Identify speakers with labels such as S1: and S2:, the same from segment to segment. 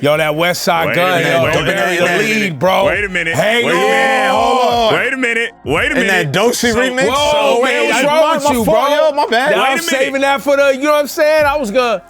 S1: Yo, that West Side Gun, yo, bury the lead, bro.
S2: Wait a minute.
S1: Hey,
S2: wait a minute. Hold on. Wait a minute.
S3: And that Doshi remix?
S1: Whoa, man, what's wrong with you, bro?
S3: Yo, my bad.
S1: Now I'm saving that for the, you know what I'm saying? I was gonna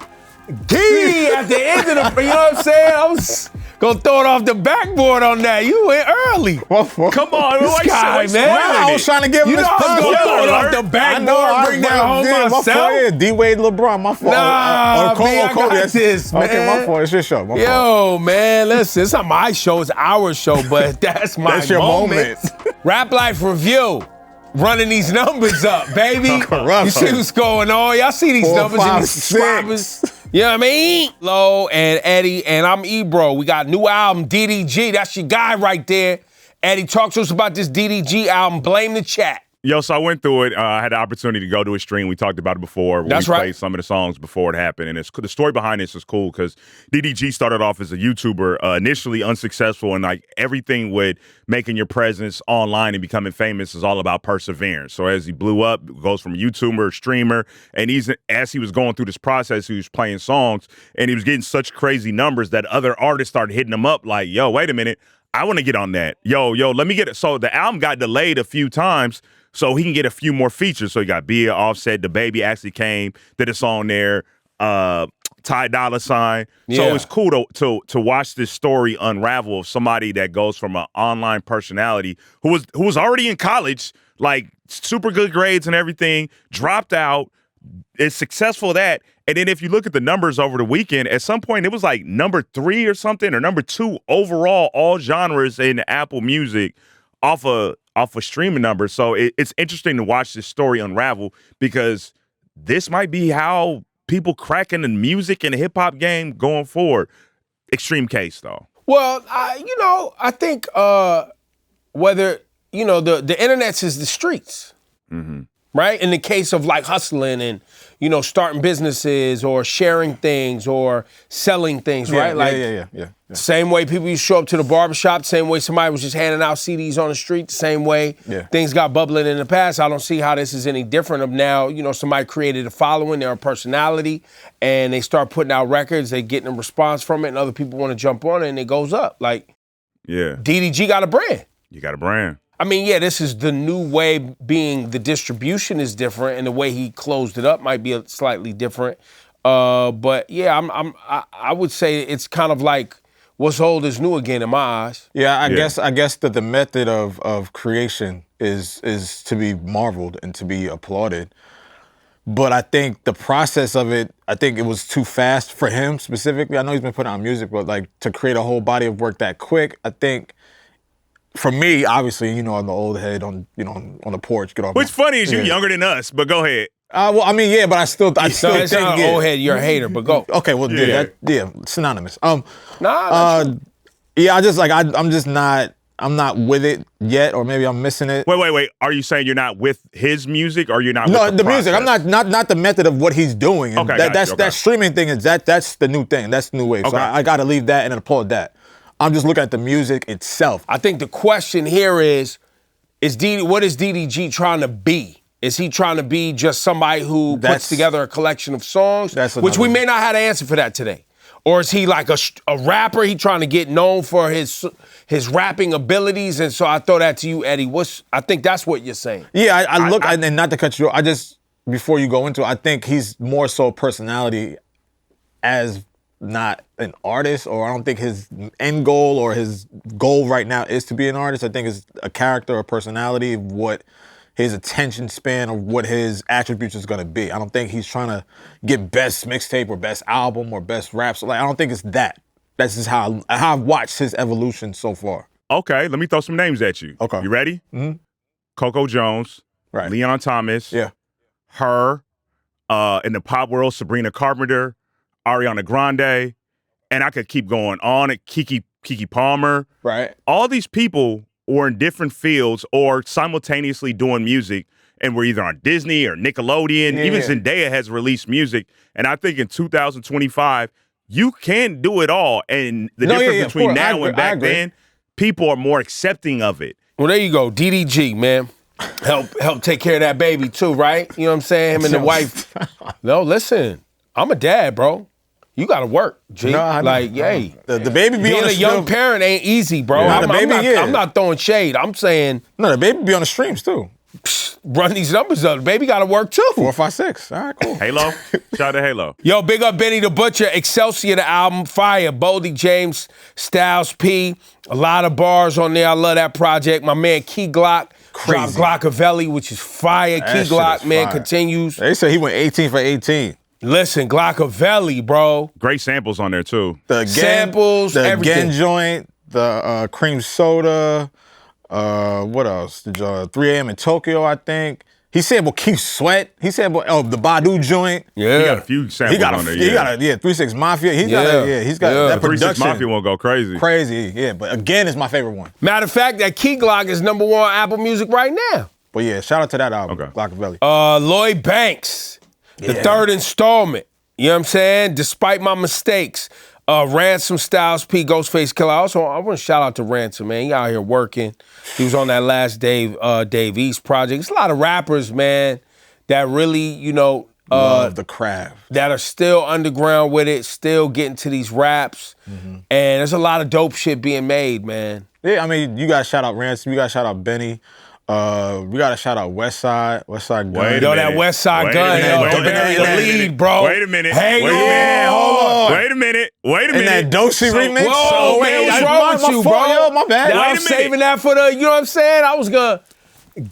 S1: gee at the end of the, you know what I'm saying? I was gonna throw it off the backboard on that. You went early.
S2: Come on,
S1: this guy, man.
S3: I was trying to give him
S1: You
S3: this
S1: know I was gonna throw it off the backboard and bring that home myself.
S3: D-Wade, LeBron, my fault.
S1: Nah, I got this, man.
S3: Okay, my fault. It's your show. My
S1: fault. Man, listen, it's not my show, it's our show, but that's my
S3: that's your moment.
S1: Rap Life Review. Running these numbers up, baby. You see what's going on? Y'all see these
S3: 4,
S1: numbers
S3: 5,
S1: and these subscribers? You know what I mean? Lo and Eddie, and I'm Ebro. We got new album, DDG. That's your guy right there. Eddie, talk to us about this DDG album. Blame the chat.
S2: Yo, so I went through it. I had the opportunity to go to a stream. We talked about it before.
S1: That's
S2: we
S1: right.
S2: played some of the songs before it happened. And the story behind this is cool because DDG started off as a YouTuber, initially unsuccessful. And like everything with making your presence online and becoming famous is all about perseverance. So as he blew up, goes from YouTuber, streamer. And as he was going through this process, he was playing songs and he was getting such crazy numbers that other artists started hitting him up like, yo, wait a minute. I want to get on that. Yo, let me get it. So the album got delayed a few times so he can get a few more features. So he got Bia, Offset, the Baby actually came, did a song there, Ty Dolla $ign.
S1: Yeah.
S2: So it's cool to watch this story unravel of somebody that goes from an online personality who was already in college, like super good grades and everything, dropped out, is successful at that. And then if you look at the numbers over the weekend, at some point it was like number 3 or something, or number 2 overall, all genres in Apple Music off of streaming numbers. So it's interesting to watch this story unravel because this might be how people crack in the music and the hip hop game going forward. Extreme case though.
S1: Well, I think whether, the internet's is the streets. Mm-hmm. Right? In the case of like hustling and, starting businesses or sharing things or selling things, right?
S3: Yeah.
S1: Same way people used to show up to the barbershop, same way somebody was just handing out CDs on the street, the same way things got bubbling in the past. I don't see how this is any different of now, somebody created a following, they're a personality, and they start putting out records, they getting a response from it, and other people want to jump on it, and it goes up. Like, DDG got a brand.
S2: You got a brand.
S1: I mean, this is the new way, being the distribution is different and the way he closed it up might be slightly different. But yeah, I would say it's kind of like what's old is new again in my eyes.
S3: Yeah, I guess that the method of creation is to be marveled and to be applauded. But I think the process of it, I think it was too fast for him specifically. I know he's been putting out music, but like to create a whole body of work that quick, I think. For me, obviously, I'm the old head on the porch. Get off.
S2: What's funny is you're younger than us, but go ahead.
S3: Well, I mean, but I still
S1: it's
S3: think
S1: not old head. You're a hater, but go.
S3: Okay, well, synonymous.
S1: I'm
S3: just not. I'm not with it yet, or maybe I'm missing it.
S2: Wait. Are you saying you're not with his music, or you're not?
S3: No,
S2: with
S3: the music. I'm not the method of what he's doing. And
S2: okay,
S3: that streaming thing is that's the new thing. That's the new wave.
S2: Okay.
S3: So I got to leave that and applaud that. I'm just looking at the music itself.
S1: I think the question here is what is DDG trying to be? Is he trying to be just somebody who puts together a collection of songs? Which we may not have an answer for that today. Or is he like a rapper? He trying to get known for his rapping abilities? And so I throw that to you, Eddie. I think that's what you're saying.
S3: Yeah, and not to cut you off, before you go into it, I think he's more so personality as not an artist, or I don't think his end goal or his goal right now is to be an artist. I think it's a character or personality, what his attention span or what his attributes is going to be. I don't think he's trying to get best mixtape or best album or best rap. So I don't think it's that. That's just how I've watched his evolution so far.
S2: Okay, let me throw some names at you.
S3: Okay.
S2: You ready?
S3: Mm-hmm.
S2: Coco Jones,
S3: right?
S2: Leon Thomas, her, in the pop world, Sabrina Carpenter, Ariana Grande, and I could keep going on. Kiki Palmer.
S3: Right.
S2: All these people were in different fields or simultaneously doing music, and were either on Disney or Nickelodeon. Even Zendaya has released music. And I think in 2025, you can do it all. And the difference between now and back then, people are more accepting of it.
S1: Well, there you go. DDG, man. Help take care of that baby too, right? You know what I'm saying? Him and the wife. No, listen, I'm a dad, bro. You gotta work, G.
S3: No, I know.
S1: Like, yay.
S3: The baby be
S1: Being
S3: on
S1: a young parent ain't easy, bro.
S3: Yeah.
S1: I'm not throwing shade. I'm saying
S3: no, the baby be on the streams too.
S1: Run these numbers up. The baby gotta work too.
S3: 4, 5, 6. All right, cool.
S2: Halo. Shout out to Halo.
S1: Yo, big up Benny the Butcher, Excelsior, the album, fire. Boldy James, Styles P, a lot of bars on there. I love that project. My man Key Glock, dropped Glockavelli, which is fire.
S3: That
S1: Key Glock, man, continues.
S3: They said he went 18 for 18.
S1: Listen, Glockavelli, bro.
S2: Great samples on there too.
S1: Samples,
S3: the
S1: everything.
S3: Gen joint, the cream soda. What else? 3 a.m. in Tokyo, I think. He sampled Keith Sweat. He sampled the Badu joint.
S1: Yeah.
S2: He got a few samples on there.
S3: He got 3-6 Mafia. He's got that production.
S2: 3-6 Mafia won't go crazy.
S3: Crazy, yeah. But again, it's my favorite one.
S1: Matter of fact, that Key Glock is #1 on Apple Music right now.
S3: But yeah, shout out to that album,
S2: Okay.
S3: Glockavelli.
S1: Lloyd Banks, the third installment. You know what I'm saying? Despite my mistakes. Ransom, Styles P, Ghostface Killer. Also, I want to shout out to Ransom, man. He out here working. He was on that last Dave East project. It's a lot of rappers, man, that really,
S3: love the craft.
S1: That are still underground with it, still getting to these raps. And there's a lot of dope shit being made, man.
S3: Yeah, I mean, you got to shout out Ransom. You got to shout out Benny. We got to shout out Westside Gun.
S1: That Westside Gun, the lead, bro.
S2: Wait a minute.
S1: Hang
S2: Wait a
S1: on.
S2: minute.
S1: Hold on.
S2: Wait a minute.
S3: And that Doshi remix.
S1: Whoa, man, what's wrong with you, bro?
S3: Yo, my bad.
S1: Now, I'm saving that for the, you know what I'm saying? I was going to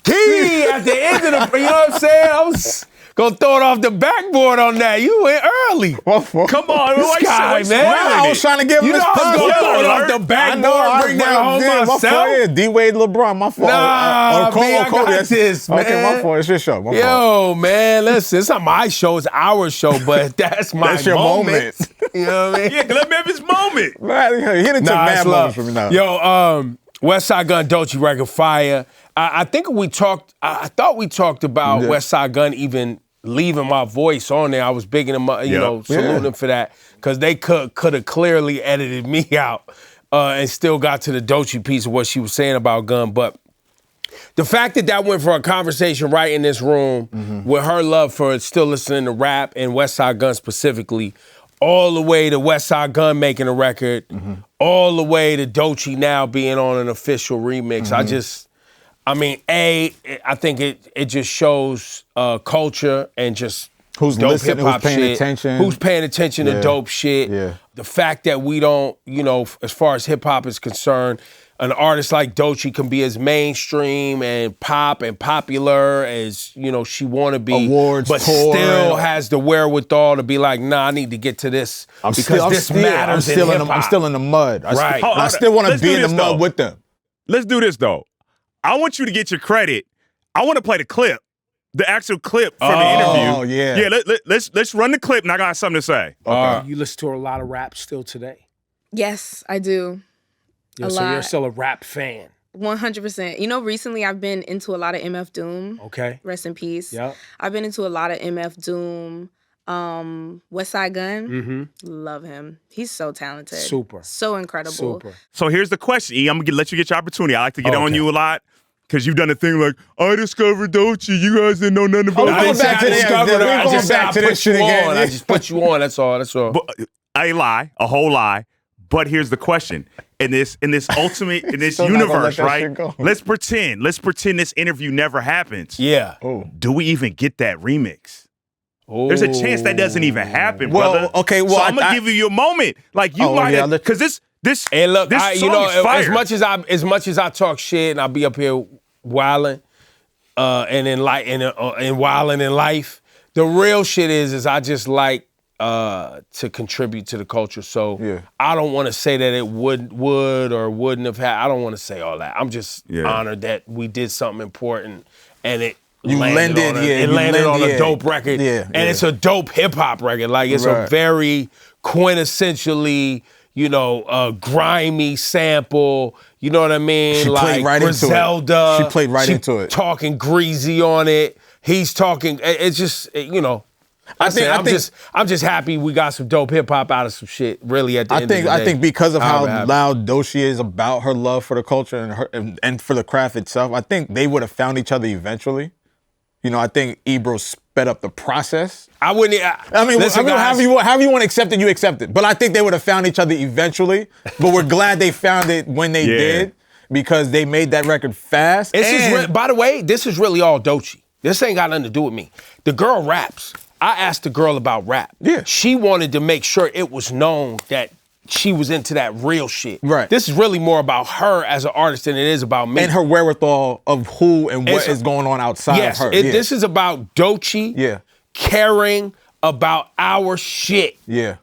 S1: key at the end of the, you know what I'm saying? I was going to throw it off the backboard on that. You went early.
S2: Come on.
S1: This guy, man.
S3: I was trying to give him
S1: You know I was going to throw it off the backboard, bring that home myself.
S3: D-Wade, LeBron, my fault.
S1: Nah, I got this, man.
S3: Okay, my fault. It's your show. My fault.
S1: Yo, man, listen, it's not my show, it's our show, but that's my
S3: That's your moment.
S1: You know what I mean?
S2: Yeah, let me have his moment.
S3: Man, he done took mad moments from me now.
S1: Yo, Westside Gun, Doechii record, fire. I think we talked, I thought we talked about Westside Gun even leaving my voice on there. I was bigging them up, saluting them for that, because they could have clearly edited me out and still got to the Doechii piece of what she was saying about Gun. But the fact that went for a conversation right in this room with her love for still listening to rap and Westside Gun specifically, all the way to Westside Gun making a record, all the way to Doechii now being on an official remix. I think it just shows culture and just
S3: who's
S1: dope
S3: listening,
S1: hip-hop
S3: who's paying
S1: shit.
S3: attention.
S1: Who's paying attention to dope shit.
S3: Yeah.
S1: The fact that we don't, as far as hip-hop is concerned, an artist like Doechii can be as mainstream and pop and popular as, she want to be.
S3: Awards,
S1: but
S3: tour.
S1: still has the wherewithal to be like, nah, I need to get to this because this matters in hip-hop.
S3: I'm still in the mud. I still want to be in the mud with them.
S2: Let's do this, though. I want you to get your credit. I want to play the clip, the actual clip from the interview.
S3: Oh, yeah.
S2: Yeah, let's run the clip, and I got something to say.
S1: You listen to a lot of rap still today?
S4: Yes, I do.
S1: So you're still a rap fan?
S4: 100%. Recently I've been into a lot of MF Doom.
S1: Okay.
S4: Rest in peace.
S1: Yep.
S4: I've been into a lot of MF Doom. Westside Gun. Love him. He's so talented.
S1: Super.
S4: So incredible.
S1: Super.
S2: So here's the question, E. I'm going to let you get your opportunity. I like to get on you a lot. Because you've done a thing like, I discovered Doechii. You guys didn't know nothing about
S3: We're going back to this shit again.
S1: I just put you on. That's all. But,
S2: a lie, a whole lie. But here's the question. In this ultimate, in this
S3: Still
S2: universe, right?
S3: Let's
S2: pretend this interview never happens.
S1: Yeah.
S2: Do we even get that remix? There's a chance that doesn't even happen, brother.
S3: Okay, well,
S2: so I'm gonna give you your moment. Like you because this
S1: and look,
S2: this song is fire.
S1: as much as I talk shit and I'll be up here wilding, and wilding in life, the real shit is I just like to contribute to the culture. So I don't want to say that it would or wouldn't have had. I don't want to say all that. I'm just honored that we did something important and it landed on a dope record. And it's a dope hip hop record. Like it's a very quintessentially, grimy sample. You know what I mean?
S3: She played right
S1: Griselda.
S3: Into it. She played right into it.
S1: Talking greasy on it. He's talking. It's just I'm just happy we got some dope hip hop out of some shit. Really, at the end of the day.
S3: I think because of how loud Doechii is about her love for the culture and for the craft itself, I think they would have found each other eventually. I think Ebro sped up the process.
S1: I wouldn't.
S3: Listen, however you want to accept it, you accept it. But I think they would have found each other eventually. But we're glad they found it when they did, because they made that record fast.
S1: By the way, this is really all Doechii. This ain't got nothing to do with me. The girl raps. I asked the girl about rap.
S3: Yeah.
S1: She wanted to make sure it was known that she was into that real shit.
S3: Right.
S1: This is really more about her as an artist than it is about me.
S3: And her wherewithal of who and what is going on outside of her.
S1: This is about Doechii caring about our shit.
S3: Yeah.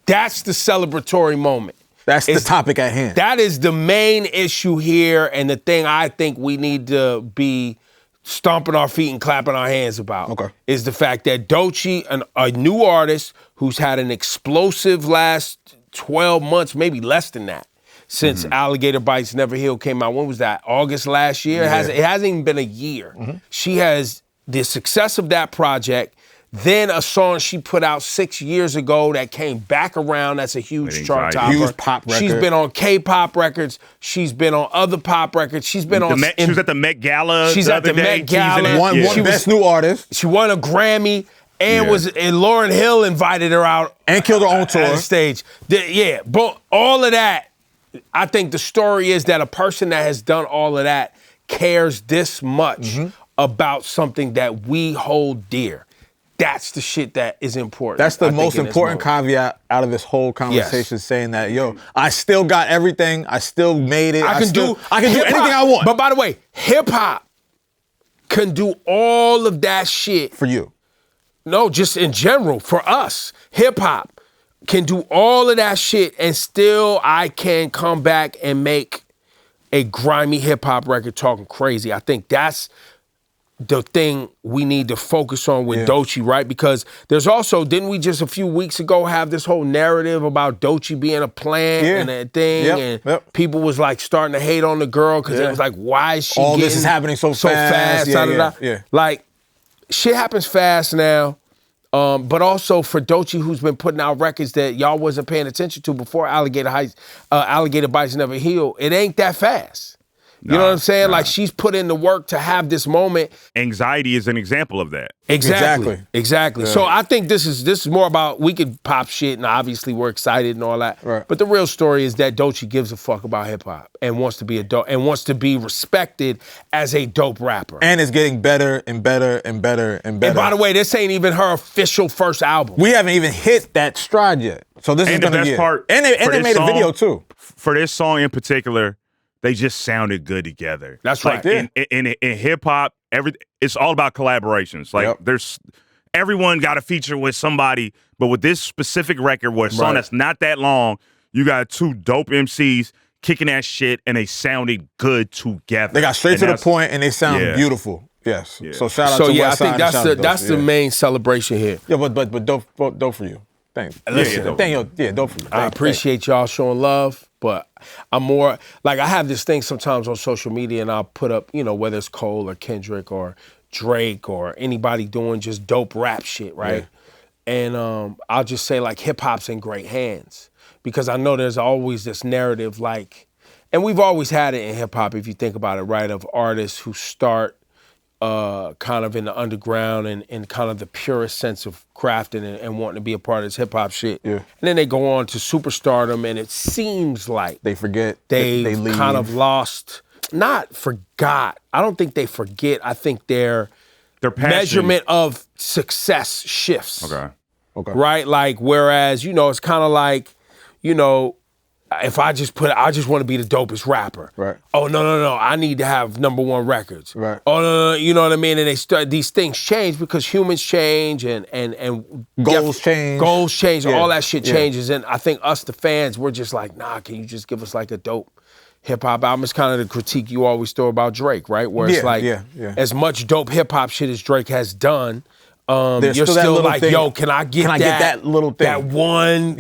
S1: That's the celebratory moment.
S3: That's the topic at hand.
S1: That is the main issue here, and the thing I think we need to be stomping our feet and clapping our hands about is the fact that Doechii, a new artist who's had an explosive last 12 months, maybe less than that, since Alligator Bites Never Heal came out. When was that? August last year?
S3: Yeah.
S1: It hasn't even been a year. She has the success of that project, then a song she put out 6 years ago that came back around. That's a huge chart topper.
S3: Huge pop record.
S1: She's been on K-pop records. She's been on other pop records. She's been on...
S2: She was at the Met Gala.
S1: She's at the Met Gala.
S3: Won Best New Artist.
S1: She won a Grammy and Lauryn Hill invited her out.
S3: And killed her own tour.
S1: On the stage. But all of that, I think the story is that a person that has done all of that cares this much about something that we hold dear. That's the shit that is important.
S3: That's the most important caveat out of this whole conversation, saying that, yo, I still got everything. I still made it. I can do anything I want.
S1: But by the way, hip-hop can do all of that shit.
S3: For you.
S1: No, just in general, for us. Hip-hop can do all of that shit, and still I can come back and make a grimy hip-hop record talking crazy. I think that's the thing we need to focus on with Doechii, right? Because there's also, didn't we just a few weeks ago have this whole narrative about Doechii being a plant and a thing, and people was like starting to hate on the girl because it was like, why is she
S3: all
S1: getting
S3: this is happening so fast?
S1: Like, shit happens fast now. But also for Doechii, who's been putting out records that y'all wasn't paying attention to before Alligator Bites Never Heal, it ain't that fast. You know what I'm saying? Like, she's put in the work to have this moment.
S2: Anxiety is an example of that.
S1: Exactly.
S3: Yeah.
S1: So I think this is more about, we could pop shit and obviously we're excited and all that.
S3: Right.
S1: But the real story is that Doechii gives a fuck about hip hop and wants to be wants to be respected as a dope rapper.
S3: And it's getting better and better and better and better.
S1: And by the way, this ain't even her official first album.
S3: We haven't even hit that stride yet. So this is going to be
S2: part.
S3: And they made a video too.
S2: For this song in particular, they just sounded good together.
S1: That's right.
S2: Like in hip hop, it's all about collaborations. Like there's everyone got a feature with somebody, but with this specific record, where a song that's not that long, you got two dope MCs kicking that shit, and they sounded good together.
S3: They got straight to the point, and they sound beautiful. Yes. Yeah. So shout out to Westside.
S1: I think that's the main celebration here.
S3: Yeah, but dope for you. Thanks.
S1: Listen,
S3: dope for you.
S1: I appreciate y'all showing love, but I'm more, like, I have this thing sometimes on social media, and I'll put up, whether it's Cole or Kendrick or Drake or anybody doing just dope rap shit, right? Yeah. And I'll just say, like, hip-hop's in great hands, because I know there's always this narrative, like, and we've always had it in hip-hop, if you think about it, right, of artists who start kind of in the underground and kind of the purest sense of crafting and wanting to be a part of this hip-hop shit. Yeah. And then they go on to superstardom, and it seems like
S3: they forget.
S1: They kind of lost, not forgot. I don't think they forget. I think their measurement of success shifts.
S3: Okay.
S1: Right? Like, whereas, it's kind of like, if I just want to be the dopest rapper.
S3: Right.
S1: Oh, no. I need to have #1 records.
S3: Right.
S1: Oh, no, you know what I mean? And these things change because humans change and
S3: goals change.
S1: All that shit changes. And I think us, the fans, we're just like, nah, can you just give us like a dope hip-hop album? It's kind of the critique you always throw about Drake, right? Where it's like, as much dope hip-hop shit as Drake has done, you're still like, yo, can I get that
S3: little thing?
S1: That one,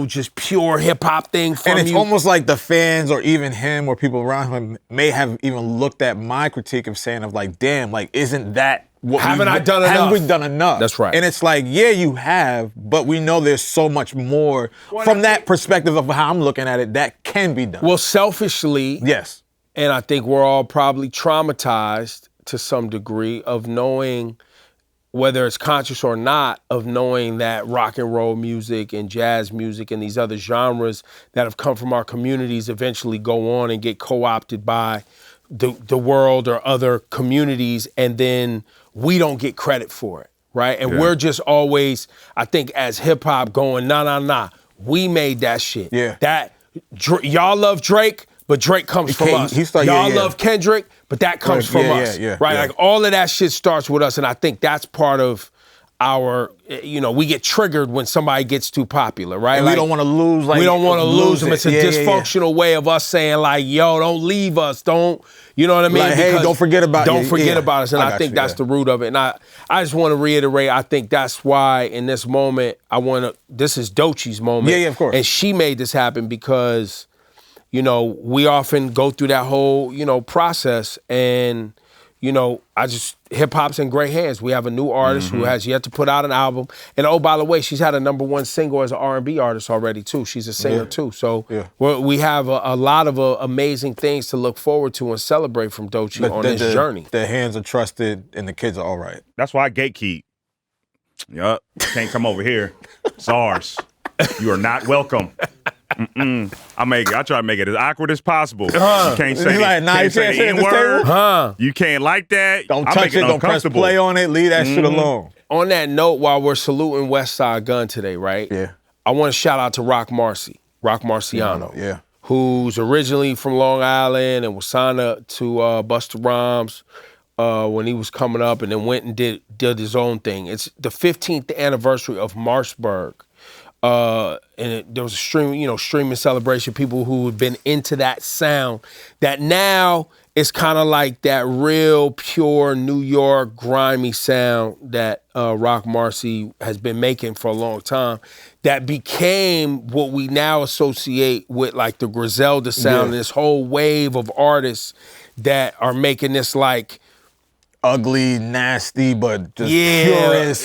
S1: just pure hip-hop thing from you?
S3: And it's almost like the fans or even him or people around him may have even looked at my critique of saying of like, damn, like, isn't that what
S1: Haven't we done enough?
S3: That's right.
S1: And
S3: it's like, yeah, you have, but we know there's so much more from that perspective of how I'm looking at it that can be done.
S1: Well, selfishly,
S3: yes.
S1: And I think we're all probably traumatized to some degree of knowing whether it's conscious or not, of knowing that rock and roll music and jazz music and these other genres that have come from our communities eventually go on and get co-opted by the world or other communities, and then we don't get credit for it, right? And we're just always, I think, as hip-hop going, nah, we made that shit.
S3: Yeah.
S1: Y'all love Drake, but Drake comes from us. Y'all love Kendrick, but that comes from us, right? Like all of that shit starts with us, and I think that's part of our, we get triggered when somebody gets too popular, right?
S3: And
S1: like,
S3: we don't want to lose. Like,
S1: we don't want to lose them. It's a dysfunctional
S3: yeah.
S1: way of us saying like, yo, don't leave us, don't, you know what I mean?
S3: Like, hey, don't forget about
S1: us, and I think that's the root of it. And I just want to reiterate, I think that's why in this moment, this is Doechie's moment.
S3: Yeah, of course.
S1: And she made this happen because, we often go through that whole, process, and, hip-hop's in great hands. We have a new artist who has yet to put out an album. And oh, by the way, she's had a #1 single as an R&B artist already, too. She's a singer, too. So we have a lot of amazing things to look forward to and celebrate from Doechii on this journey.
S3: The hands are trusted and the kids are all right.
S2: That's why I gatekeep. Yup. Can't come over here. It's ours. You are not welcome. I try to make it as awkward as possible. You can't say the N-word. You can't like that.
S3: Don't touch it. Don't press play on it. Leave that shit alone.
S1: On that note, while we're saluting West Side Gun today, right?
S3: Yeah.
S1: I want to shout out to Rock Marciano. Who's originally from Long Island and was signed up to Busta Rhymes when he was coming up, and then went and did his own thing. It's the 15th anniversary of Marshburg. There was a streaming celebration, people who had been into that sound that now is kind of like that real pure New York grimy sound that Rock Marcy has been making for a long time, that became what we now associate with like the Griselda sound, and this whole wave of artists that are making this like
S3: ugly, nasty, but just purest.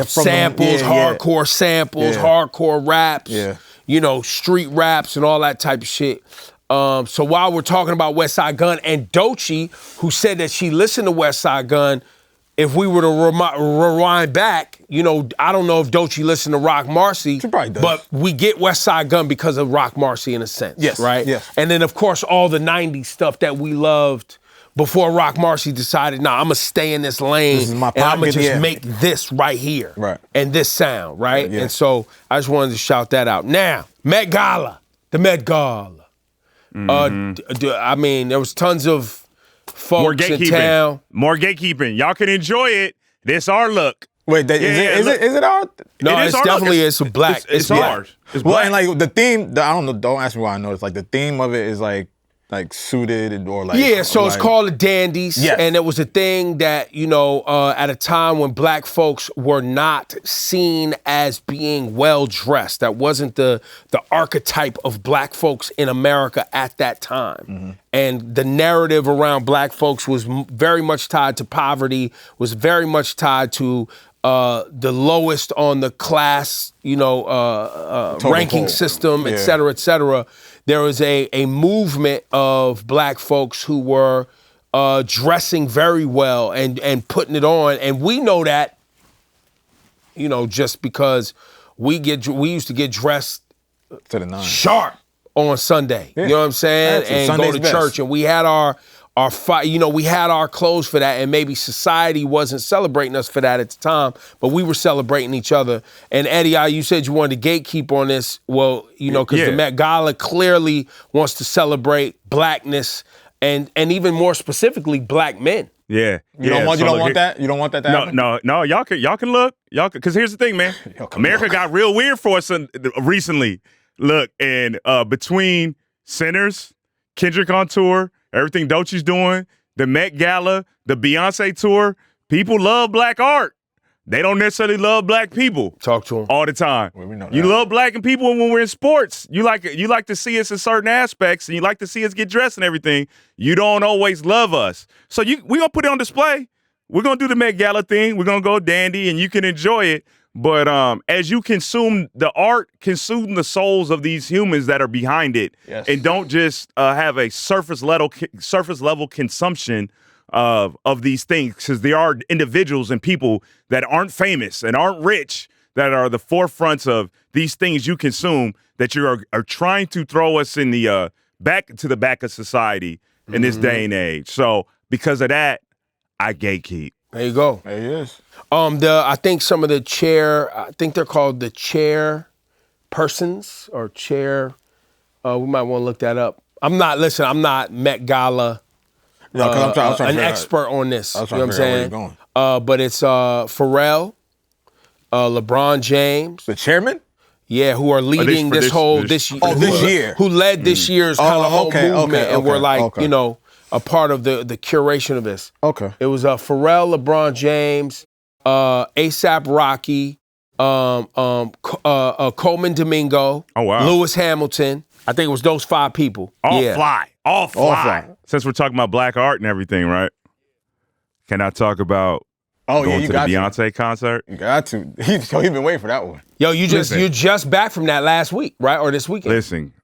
S1: Samples, hardcore samples, hardcore raps, street raps and all that type of shit. So while we're talking about West Side Gun and Doechii, who said that she listened to West Side Gun, if we were to rewind back, I don't know if Doechii listened to Rock Marcy,
S3: she probably does.
S1: But we get West Side Gun because of Rock Marcy in a sense, right?
S3: Yes.
S1: And then, of course, all the 90s stuff that we loved before Rock Marcy decided, I'm going to stay in this lane,
S3: this is my
S1: and I'm going to just make this right here.
S3: Right.
S1: And this sound, right?
S3: Yeah.
S1: And so I just wanted to shout that out. Now, Met Gala. The Met Gala. There was tons of folks in town.
S2: More gatekeeping. Y'all can enjoy it. This our look.
S3: Wait, is it our?
S1: No, it's definitely it's black.
S2: It's ours. It's
S3: well,
S2: black.
S3: and like the theme, I don't know. Don't ask me why I know. It's like the theme of it is like suited or like
S1: it's called the Dandies, and it was a thing that at a time when black folks were not seen as being well dressed. That wasn't the archetype of black folks in America at that time, and the narrative around black folks was very much tied to poverty, was very much tied to the lowest on the class, ranking system, et cetera, et cetera. There was a movement of black folks who were dressing very well and putting it on. And we know that, just because we used to get dressed
S3: to the nine.
S1: Sharp on Sunday. Yeah. You know what I'm saying? And Sunday's go to church. And we had we had our clothes for that, and maybe society wasn't celebrating us for that at the time, but we were celebrating each other. And Eddie, you said you wanted to gatekeep on this. Well, because the Met Gala clearly wants to celebrate blackness and even more specifically, black men.
S2: Yeah.
S3: You don't want that? You don't want that to happen?
S2: No. Y'all can look. Because here's the thing, man. America got real weird for us recently. Look, and between Sinners, Kendrick on tour, everything Doechii's doing, the Met Gala, the Beyonce tour, people love black art. They don't necessarily love black people.
S1: Talk to them
S2: all the time.
S3: Well, we know that.
S2: You love black people when we're in sports. You like to see us in certain aspects, and you like to see us get dressed and everything. You don't always love us. So we're gonna put it on display. We're gonna do the Met Gala thing. We're gonna go dandy, and you can enjoy it. But as you consume the art, consume the souls of these humans that are behind it, and don't just have a surface level consumption of these things, because there are individuals and people that aren't famous and aren't rich that are the forefronts of these things you consume that you are trying to throw us in the back to the back of society in this day and age. So because of that, I gatekeep.
S1: There you go.
S3: There he is.
S1: I think some of the I think they're called the chair persons or chair. We might want to look that up. I'm not Met Gala.
S3: No, because I'm
S1: an expert on this.
S3: I was
S1: You know
S3: trying
S1: what
S3: to
S1: I'm
S3: figure out where
S1: saying?
S3: you're going.
S1: But it's Pharrell, LeBron James.
S3: The chairman?
S1: Yeah, who are leading this year. Who led this year's kind of whole movement and were like, you know, a part of the curation of this.
S3: Okay.
S1: It was Pharrell, LeBron James, ASAP Rocky, Coleman Domingo, Lewis Hamilton. I think it was those 5 people.
S2: All fly. Since we're talking about black art and everything, right? Can I talk about going to the Beyonce concert?
S3: You got to. He's been waiting for that one.
S1: Yo, you just back from that last week, right? Or this weekend?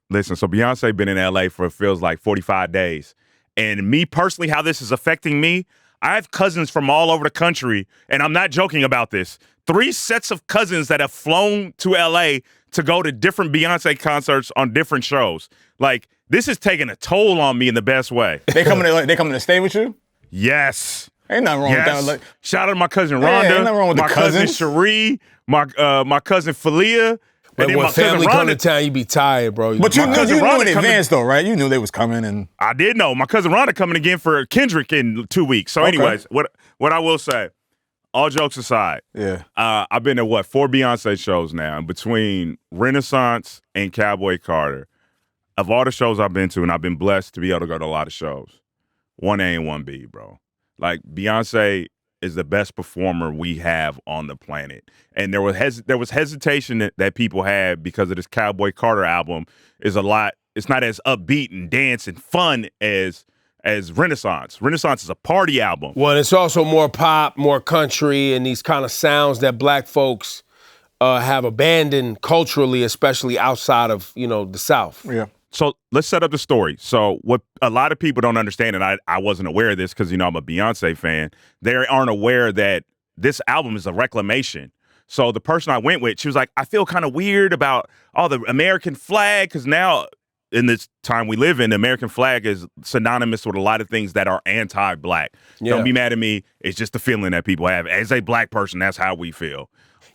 S2: Listen. So Beyonce been in LA for it feels like 45 days. And me personally, how this is affecting me, I have cousins from all over the country, and I'm not joking about this. 3 sets of cousins that have flown to LA to go to different Beyonce concerts on different shows. Like, this is taking a toll on me in the best way.
S3: They coming to stay with you?
S2: Yes.
S3: Ain't nothing wrong with that. Like,
S2: shout out to my cousin Rhonda,
S3: ain't nothing wrong with
S2: my
S3: the
S2: cousin
S3: cousins.
S2: Cherie, my cousin Felia.
S1: But when family come to town, you be tired, bro.
S3: But you knew in advance, though, right? You knew they was coming, and
S2: I did know. My cousin Rhonda coming again for Kendrick in 2 weeks. So, anyways, what I will say, all jokes aside, I've been to 4 Beyonce shows now, and between Renaissance and Cowboy Carter, of all the shows I've been to, and I've been blessed to be able to go to a lot of shows, 1A and 1B, bro. Like, Beyonce is the best performer we have on the planet. And there was hesitation that people had because of this Cowboy Carter album is a lot. It's not as upbeat and dance and fun as Renaissance. Renaissance is a party album.
S1: Well, it's also more pop, more country, and these kind of sounds that black folks have abandoned culturally, especially outside of, you know, the South.
S3: Yeah.
S2: So let's set up the story. So what a lot of people don't understand, and I wasn't aware of this because, you know, I'm a Beyonce fan, they aren't aware that this album is a reclamation. So the person I went with, she was like, I feel kind of weird about all the American flag because now in this time we live in, the American flag is synonymous with a lot of things that are anti-black. Yeah. Don't be mad at me. It's just the feeling that people have. As a black person, that's how we feel.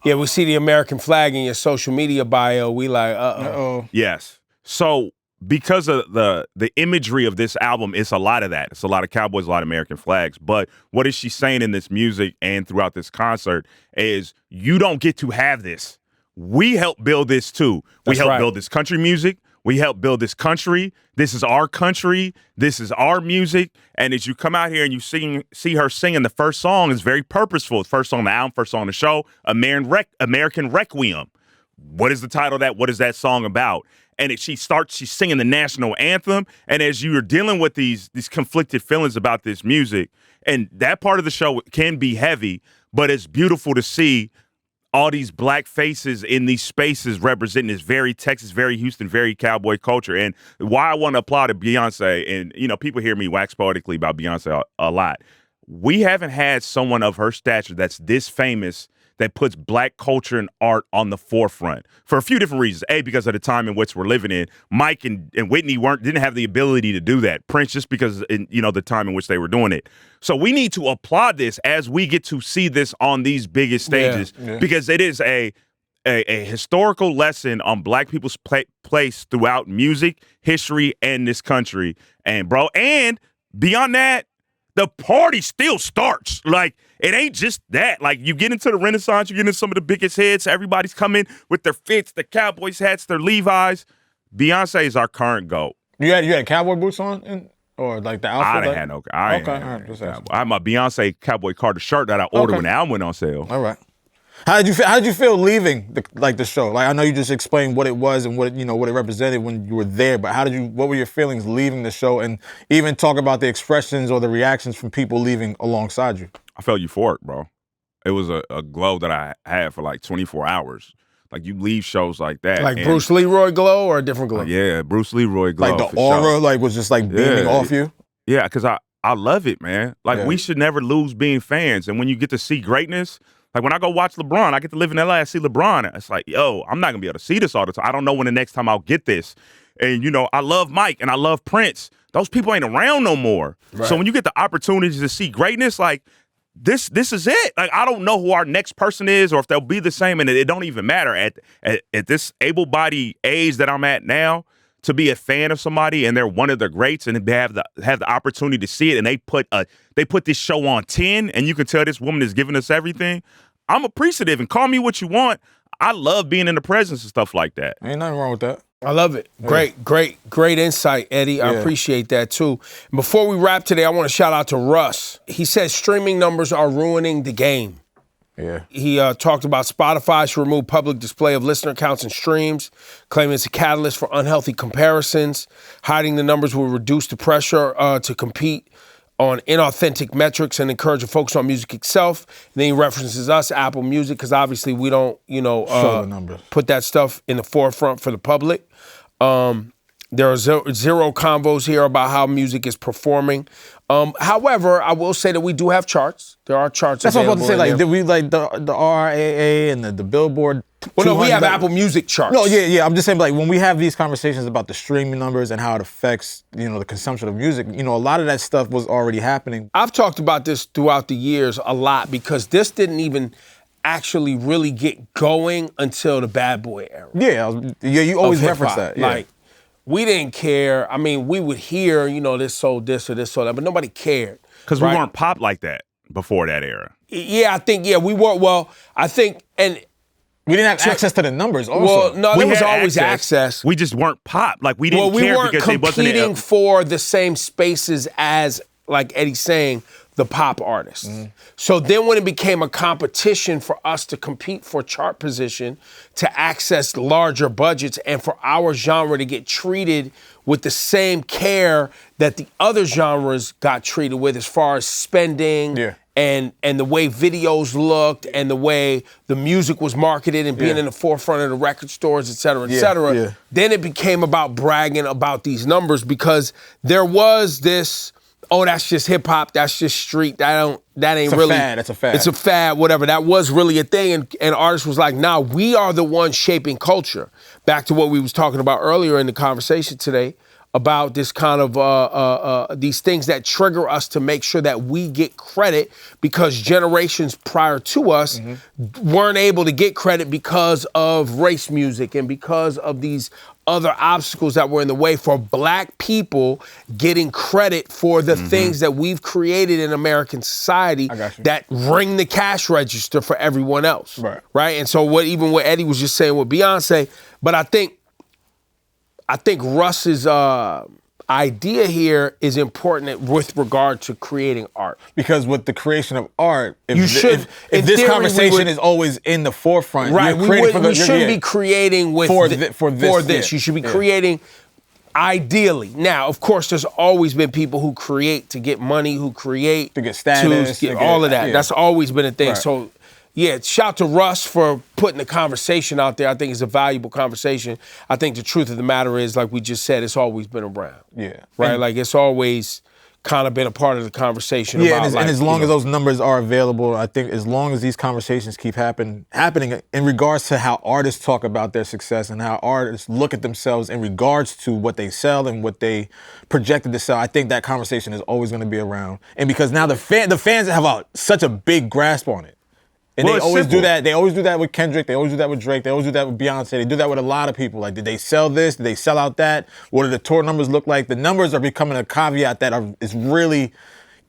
S1: Yeah, we see the American flag in your social media bio. We like, uh-oh.
S2: Yes. So because of the imagery of this album, it's a lot of that. It's a lot of cowboys, a lot of American flags. But what is she saying in this music and throughout this concert is you don't get to have this. We help build this too. We help build this country music. We help build this country. This is our country. This is our music. And as you come out here and you see her singing, the first song is very purposeful. First song on the album, first song on the show, American Requiem. What is the title of that? What is that song about? And she's singing the national anthem. And as you're dealing with these conflicted feelings about this music, and that part of the show can be heavy, but it's beautiful to see all these black faces in these spaces representing this very Texas, very Houston, very cowboy culture. And why I want to applaud Beyonce, and, you know, people hear me wax poetically about Beyonce a lot. We haven't had someone of her stature that's this famous that puts black culture and art on the forefront for a few different reasons. A, because of the time in which we're living in. Mike and Whitney didn't have the ability to do that. Prince, just because, the time in which they were doing it. So we need to applaud this as we get to see this on these biggest stages, because it is a historical lesson on black people's place throughout music, history, and this country. And beyond that, the party still starts. Like, it ain't just that. Like, you get into the Renaissance, you get into some of the biggest hits. Everybody's coming with their fits, their Cowboys hats, their Levi's. Beyonce is our current GOAT.
S3: You had cowboy boots on, or like the outfit?
S2: I didn't have no. I had my Beyonce Cowboy Carter shirt that I ordered when the album went on sale.
S3: All right. How did you feel leaving the show? Like, I know you just explained what it was and what it represented when you were there, but what were your feelings leaving the show, and even talk about the expressions or the reactions from people leaving alongside you?
S2: I felt euphoric, bro. It was a glow that I had for like 24 hours. Like, you leave shows like that.
S1: Like Bruce Leroy glow or a different glow?
S2: Yeah, Bruce Leroy glow.
S3: Like the aura was just like beaming off you?
S2: Yeah, because I I love it, man. Like, we should never lose being fans. And when you get to see greatness, like when I go watch LeBron, I get to live in LA, I see LeBron. It's like, yo, I'm not going to be able to see this all the time. I don't know when the next time I'll get this. And, you know, I love Mike and I love Prince. Those people ain't around no more. Right. So when you get the opportunity to see greatness, like, this is it. Like, I don't know who our next person is or if they'll be the same, and it don't even matter. At this able-bodied age that I'm at now, to be a fan of somebody and they're one of the greats and they have the opportunity to see it, and they put this show on 10, and you can tell this woman is giving us everything, I'm appreciative, and call me what you want. I love being in the presence and stuff like that.
S3: Ain't nothing wrong with that.
S1: I love it. Great insight, Eddie. I appreciate that, too. Before we wrap today, I want to shout out to Russ. He says streaming numbers are ruining the game.
S3: Yeah.
S1: He talked about Spotify should remove public display of listener counts and streams, claiming it's a catalyst for unhealthy comparisons. Hiding the numbers will reduce the pressure to compete on inauthentic metrics and encourage a focus on music itself. And then he references us, Apple Music, because obviously we don't,
S3: show the numbers,
S1: put that stuff in the forefront for the public. There are zero convos here about how music is performing. However, I will say that we do have charts. There are charts.
S3: That's what I was about to say. Like, did we like the RAA and the Billboard?
S1: Well, no, we have Apple Music charts.
S3: No, yeah. I'm just saying, like, when we have these conversations about the streaming numbers and how it affects, the consumption of music, a lot of that stuff was already happening.
S1: I've talked about this throughout the years a lot because this didn't even actually really get going until the Bad Boy era.
S3: Yeah, you always reference that. Yeah.
S1: Like, we didn't care. I mean, we would hear, this sold this or this sold that, but nobody cared.
S2: Because we weren't pop like that before that era.
S1: Yeah, I think, we were. Well, I think, and
S3: we didn't have access to the numbers also.
S1: Well, no, there was always access.
S2: We just weren't pop. Like, we didn't care because they wasn't...
S1: we weren't competing for the same spaces as, like Eddie's saying, the pop artists. Mm-hmm. So then when it became a competition for us to compete for chart position, to access larger budgets, and for our genre to get treated with the same care that the other genres got treated with as far as spending and the way videos looked and the way the music was marketed and being in the forefront of the record stores, et cetera, then it became about bragging about these numbers because there was this... oh, that's just hip hop, that's just street, that ain't really...
S3: That's a fad.
S1: It's a fad, whatever. That was really a thing, and artists was like, nah, we are the ones shaping culture. Back to what we was talking about earlier in the conversation today, about this kind of, these things that trigger us to make sure that we get credit because generations prior to us weren't able to get credit because of race music and because of these other obstacles that were in the way for black people getting credit for the things that we've created in American society that ring the cash register for everyone else. Right? And so what Eddie was just saying with Beyonce, but I think Russ's idea here is important with regard to creating art.
S3: Because with the creation of art, if this conversation is always in the forefront,
S1: right? We shouldn't be creating for this. You should be creating ideally. Now, of course, there's always been people who create to get money, who create
S3: to get status,
S1: to get all of that. That's always been a thing.
S3: Right.
S1: So. Yeah, shout to Russ for putting the conversation out there. I think it's a valuable conversation. I think the truth of the matter is, like we just said, it's always been around.
S3: Yeah.
S1: Right? Like, it's always kind of been a part of the conversation.
S3: Yeah, and as long as those numbers are available, I think as long as these conversations keep happening in regards to how artists talk about their success and how artists look at themselves in regards to what they sell and what they projected to sell, I think that conversation is always going to be around. And because now the fans have such a big grasp on it. And they always do that. They always do that with Kendrick. They always do that with Drake. They always do that with Beyonce. They do that with a lot of people. Like, did they sell this? Did they sell out that? What do the tour numbers look like? The numbers are becoming a caveat that is really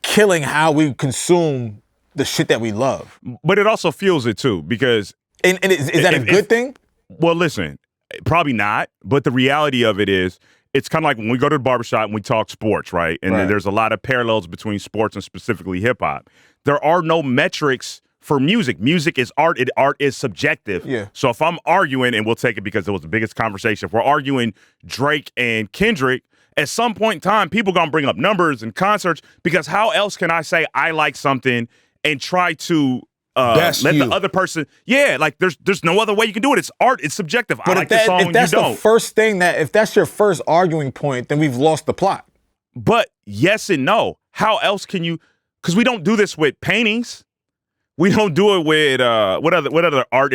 S3: killing how we consume the shit that we love.
S2: But it also fuels it too, because...
S3: And is that a good thing?
S2: Well, listen, probably not. But the reality of it is, it's kind of like when we go to the barbershop and we talk sports, right? And then there's a lot of parallels between sports and specifically hip-hop. There are no metrics for music. Music is art. Art is subjective.
S3: Yeah.
S2: So if I'm arguing, and we'll take it because it was the biggest conversation, if we're arguing Drake and Kendrick, at some point in time, people going to bring up numbers and concerts, because how else can I say I like something and try to let the other person... Yeah, like there's no other way you can do it. It's art. It's subjective.
S3: But
S2: I like the song,
S3: if that's
S2: you don't.
S3: The first thing if that's your first arguing point, then we've lost the plot.
S2: But yes and no. how else can you? Because we don't do this with paintings. We don't do it with what other art?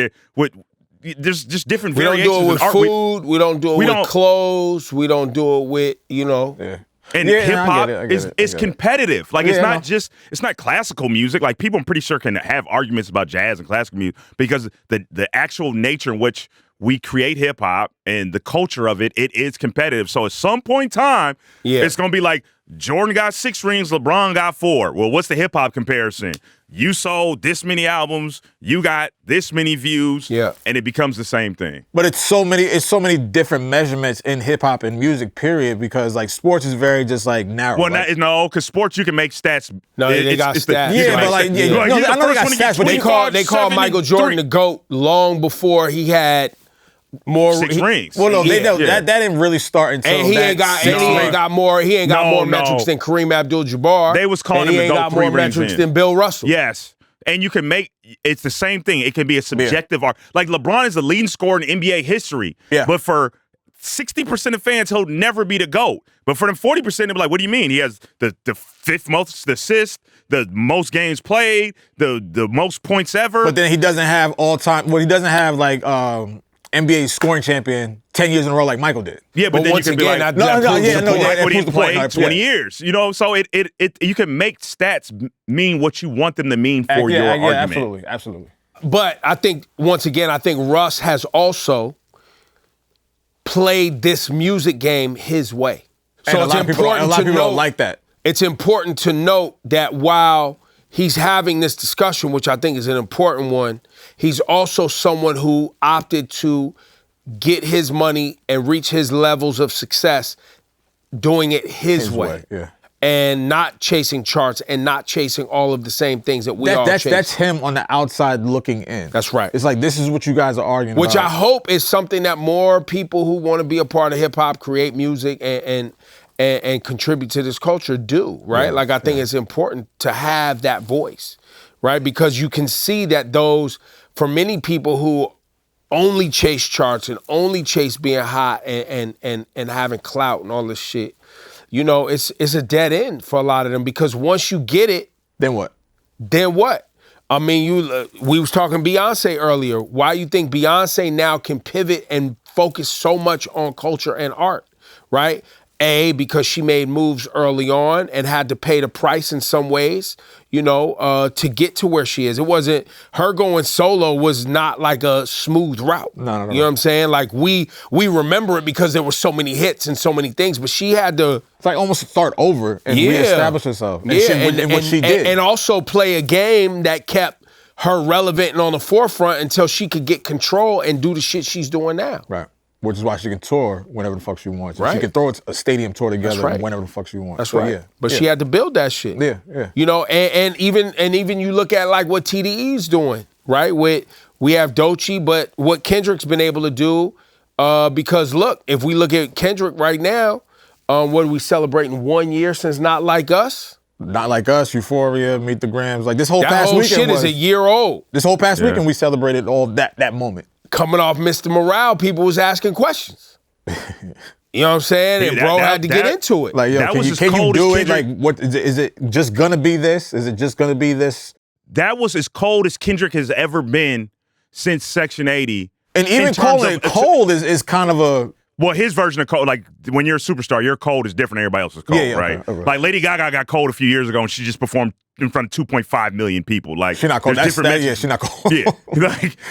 S2: There's just different variations.
S1: We don't do it with food. We don't do it with clothes. We don't do it with
S2: Yeah. And hip hop is competitive. Like it's not classical music. Like people, I'm pretty sure, can have arguments about jazz and classical music because the actual nature in which we create hip hop and the culture of it is competitive. So at some point in time, it's gonna be like Jordan got 6 rings, LeBron got 4. Well, what's the hip hop comparison? You sold this many albums, you got this many views, and it becomes the same thing.
S3: But it's so many different measurements in hip hop and music, period, because like sports is very just like narrow.
S2: Well,
S3: like,
S2: no, because sports you can make stats.
S1: No, they got stats.
S3: I know they got stats, but
S1: they called Michael Jordan the GOAT long before he had more
S2: 6 rings.
S3: Well, no, that didn't really start until
S1: and he ain't got more metrics than Kareem Abdul-Jabbar.
S2: They was calling him the GOAT. He ain't got more metrics
S1: than Bill Russell.
S2: Yes. And you can it's the same thing. It can be a subjective art. Like LeBron is the leading scorer in NBA history. Yeah. But for 60% of fans, he'll never be the GOAT. But for them 40%, they'll be like, what do you mean? He has the 5th most assists, the most games played, the most points ever.
S3: But then he doesn't have all-time, he doesn't have like NBA scoring champion 10 years in a row like Michael did.
S2: Yeah, but then
S1: once
S2: you can
S1: again,
S2: be like,
S1: Michael
S2: didn't play 20 years. You know, so you can make stats mean what you want them to mean for your argument.
S3: Absolutely.
S1: But I think, once again, Russ has also played this music game his way. So
S3: and a lot of people don't like that.
S1: It's important to note that while he's having this discussion, which I think is an important one, he's also someone who opted to get his money and reach his levels of success doing it his way. And not chasing charts and not chasing all of the same things that we all chase.
S3: That's him on the outside looking in.
S1: That's right.
S3: It's like, this is what you guys are arguing
S1: Which
S3: about.
S1: I hope is something that more people who want to be a part of hip-hop, create music, and contribute to this culture do, right? Like, I think it's important to have that voice, right? Because you can see that for many people who only chase charts and only chase being hot and having clout and all this shit, you know, it's a dead end for a lot of them, because once you get it,
S3: then what?
S1: I mean, we was talking Beyonce earlier. Why you think Beyonce now can pivot and focus so much on culture and art, right? Because she made moves early on and had to pay the price in some ways, you know, to get to where she is. It wasn't, her going solo was not like a smooth route.
S3: No.
S1: You know what I'm saying? Like, we remember it because there were so many hits and so many things, but she had to...
S3: It's like almost start over and reestablish herself. And what she did.
S1: And also play a game that kept her relevant and on the forefront until she could get control and do the shit she's doing now.
S3: Right. Which is why she can tour whenever the fuck she wants.
S1: Right.
S3: She can throw a stadium tour together whenever the fuck she wants.
S1: That's right. But she had to build that shit.
S3: Yeah.
S1: You know, and even you look at like what TDE's doing, right? We have Doechii, but what Kendrick's been able to do, because look, if we look at Kendrick right now, what are we celebrating 1 year since Not Like Us?
S3: Not Like Us, Euphoria, Meet the Grams. Like this whole past weekend
S1: shit is a year old.
S3: This whole past weekend we celebrated all that moment.
S1: Coming off Mr. Morale, people was asking questions. You know what I'm saying? And bro had to get into it.
S3: Like, yo, can you do it? Like, what is it just gonna be this? Is it just gonna be this?
S2: That was as cold as Kendrick has ever been since Section 80.
S3: And even cold is kind of a...
S2: Well, his version of cold, like when you're a superstar, your cold is different than everybody else's cold, right? Okay. Like Lady Gaga got cold a few years ago and she just performed in front of 2.5 million people. Like,
S3: she's not cold. She's not cold.
S2: Yeah,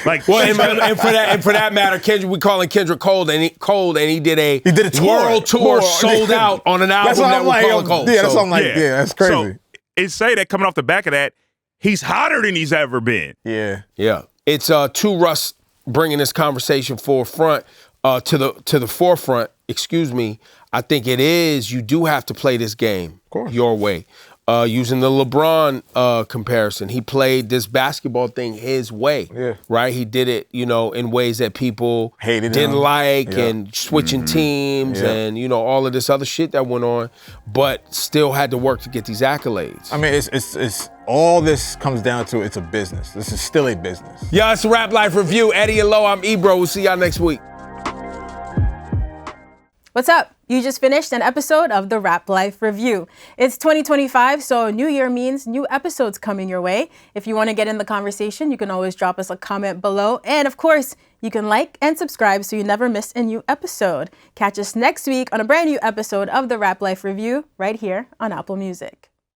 S2: like
S1: well, and for that matter, Kendrick, we calling Kendrick cold, and he did a world tour sold out on an album that we call cold.
S3: Yeah, that's what I'm like. Yeah, that's crazy.
S2: So it say that coming off the back of that, he's hotter than he's ever been.
S3: Yeah.
S1: It's to Russ bringing this conversation forefront. To the forefront, excuse me, I think it is, you do have to play this game your way. Using the LeBron comparison, he played this basketball thing his way, right? He did it, you know, in ways that people didn't like and switching teams and, you know, all of this other shit that went on, but still had to work to get these accolades.
S3: I mean, it's all this comes down to, it's a business. This is still a business.
S1: Yeah, it's a Rap Life Review. Eddie and Lo, I'm Ebro. We'll see y'all next week.
S5: What's up? You just finished an episode of the Rap Life Review. It's 2025, so new year means new episodes coming your way. If you want to get in the conversation, you can always drop us a comment below. And of course, you can like and subscribe so you never miss a new episode. Catch us next week on a brand new episode of the Rap Life Review right here on Apple Music.